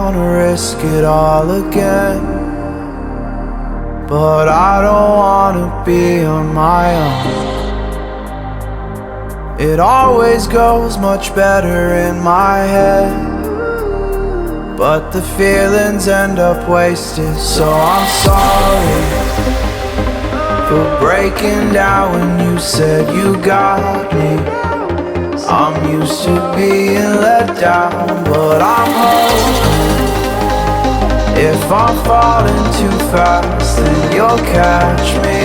wanna risk it all again, but I don't wanna be on my own. It always goes much better in my head, but the feelings end up wasted. So I'm sorry for breaking down when you said you got me. I'm used to being let down, but I'm hoping if I'm falling too fast, then you'll catch me.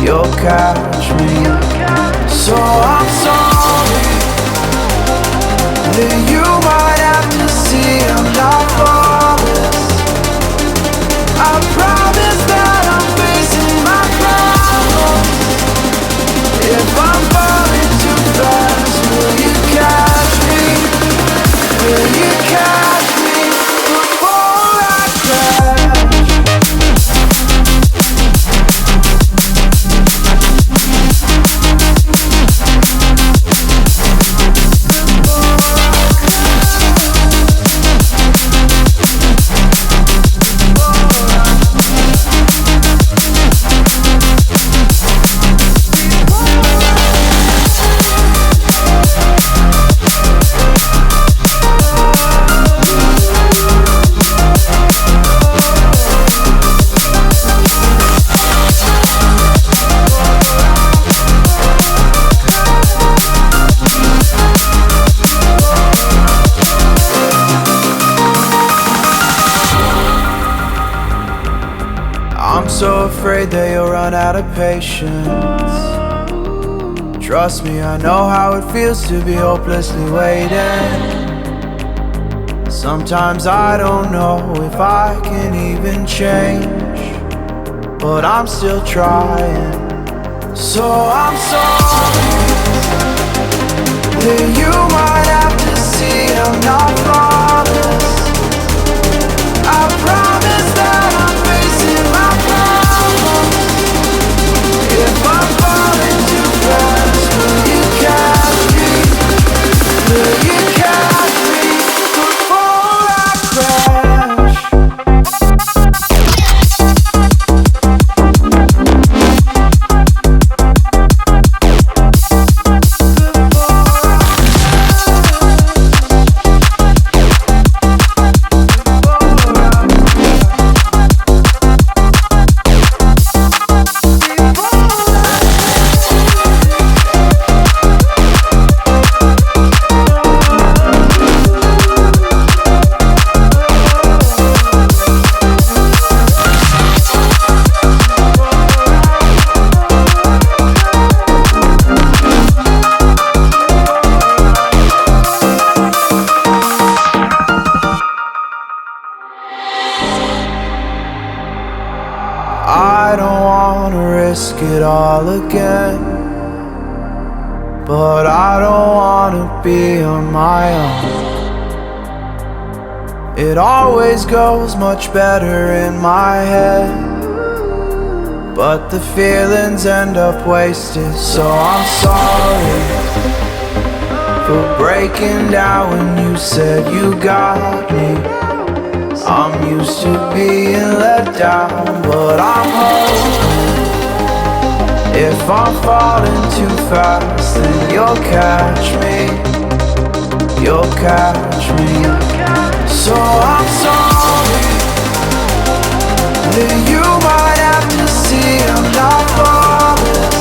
You'll catch me. So I'm sorry that you might have to see I'm not flawless. I promise that I'm facing my problems. If I'm falling too fast, will you catch me? Will you catch me before I crash? So afraid that you'll run out of patience. Trust me, I know how it feels to be hopelessly waiting. Sometimes I don't know if I can even change, but I'm still trying. So I'm sorry that you might have to see I'm not flawless. I promise that I'm facing my problems. If I'm falling too fast, will you catch me? Will you catch me before I crash? I don't wanna risk it all again, but I don't wanna be on my own. It always goes much better in my head, but the feelings end up wasted. So I'm sorry for breaking down when you said you got me. I'm used to being let down, but I'm hoping if I'm falling too fast, then you'll catch me. You'll catch me. So I'm sorry that you might have to see I'm not flawless.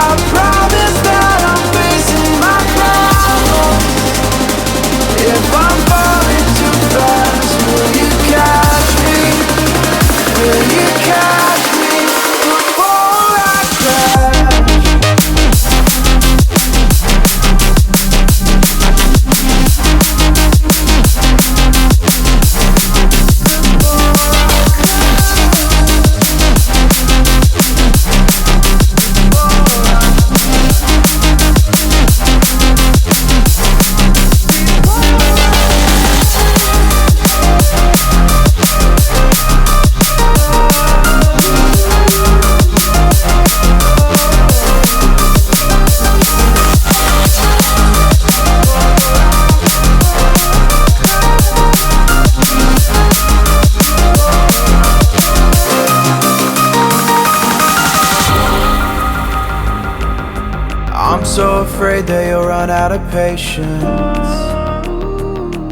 I promise that I'm facing my problems. If I'm falling too fast, will you catch me? Will you catch me before I crash? Before I crash. I'm so afraid that you'll run out of patience.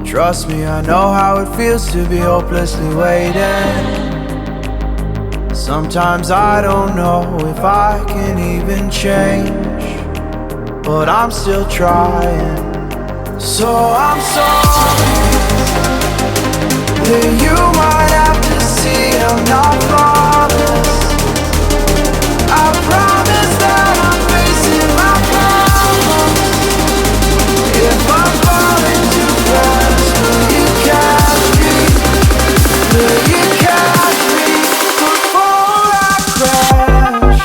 Trust me, I know how it feels to be hopelessly waiting. Sometimes I don't know if I can even change, but I'm still trying. So I'm sorry that you might have to see I'm not flawless. I promise that I'm facing my problems. If I'm falling too fast, will you catch me? Will you catch me before I crash?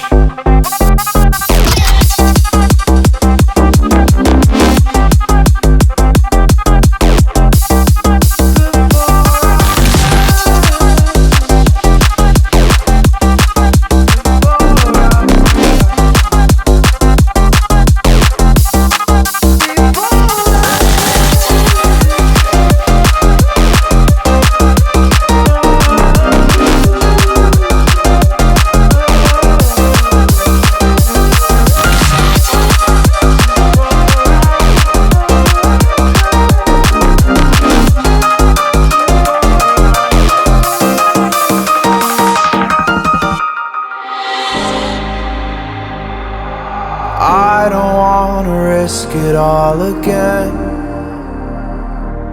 I don't wanna risk it all again,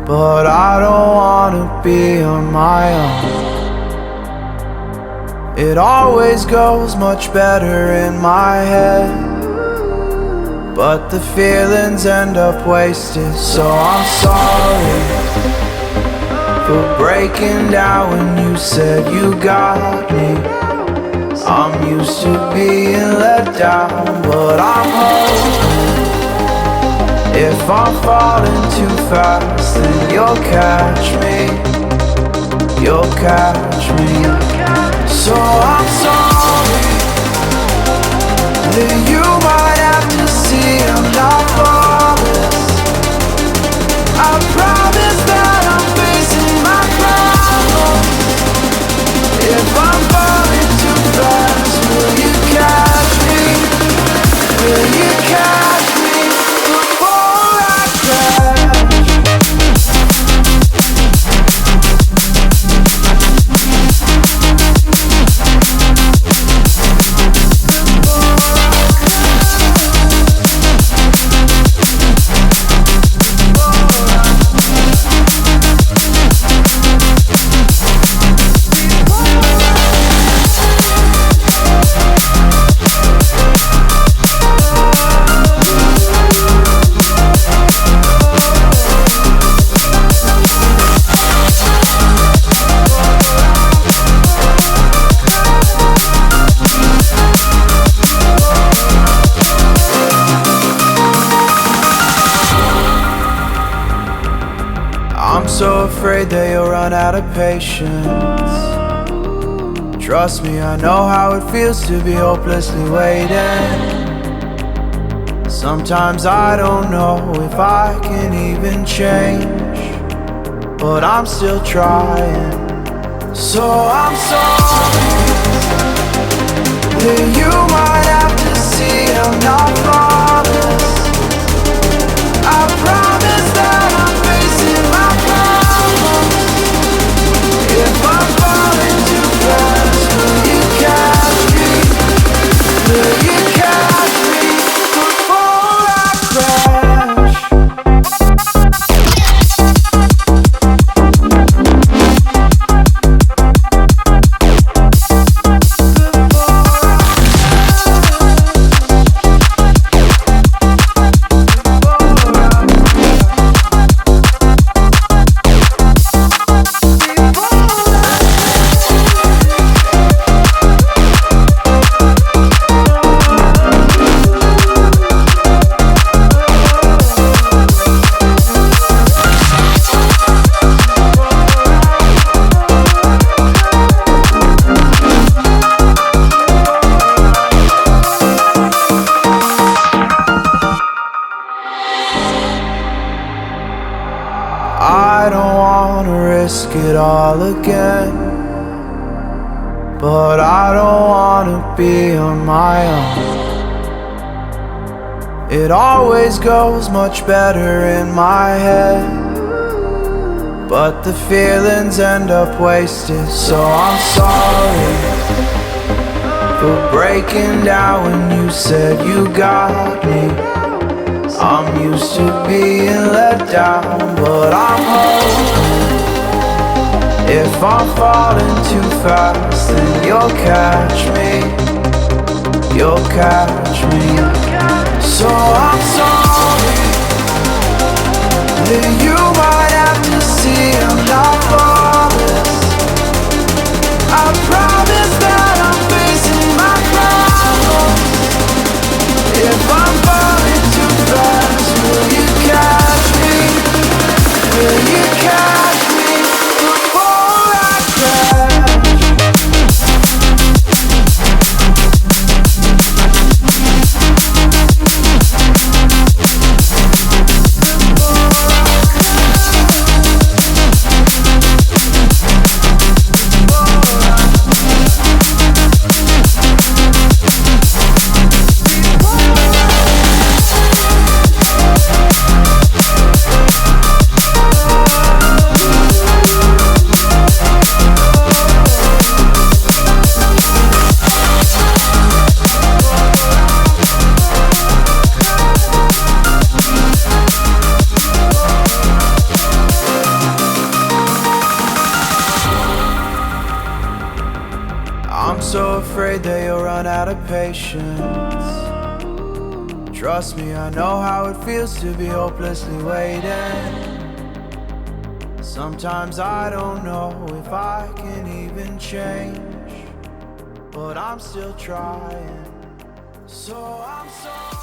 but I don't wanna be on my own. It always goes much better in my head, but the feelings end up wasted. So I'm sorry for breaking down when you said you got me. I'm used to being let down, but I'm hoping if I'm falling too fast, then you'll catch me. You'll catch me. So I'm sorry that you might have to see I'm not flawless. I promise that I'm facing my problems. If I'm falling too fast, will you catch me? Will you catch me before I crash? I'm so afraid that you'll run out of patience. Trust me, I know how it feels to be hopelessly waiting. Sometimes I don't know if I can even change, but I'm still trying. So I'm sorry that you might have to see I'm not flawless. I promise that I'm facing my problems. If I'm falling too fast, will you catch me? Will you catch me before I crash? I don't wanna risk it all again, but I don't wanna be on my own. It always goes much better in my head, but the feelings end up wasted. So I'm sorry for breaking down when you said you got me. I'm used to being let down, but I'm hoping if I'm falling too fast, then you'll catch me. You'll catch me. So I'm sorry that you might have to see I'm not flawless. I promise that I'm facing my problems. If I'm falling too fast, will you catch me? Will you catch me before I crash? I'm so afraid that you'll run out of patience. Trust me, I know how it feels to be hopelessly waiting. Sometimes I don't know if I can even change, but I'm still trying. So I'm sorry.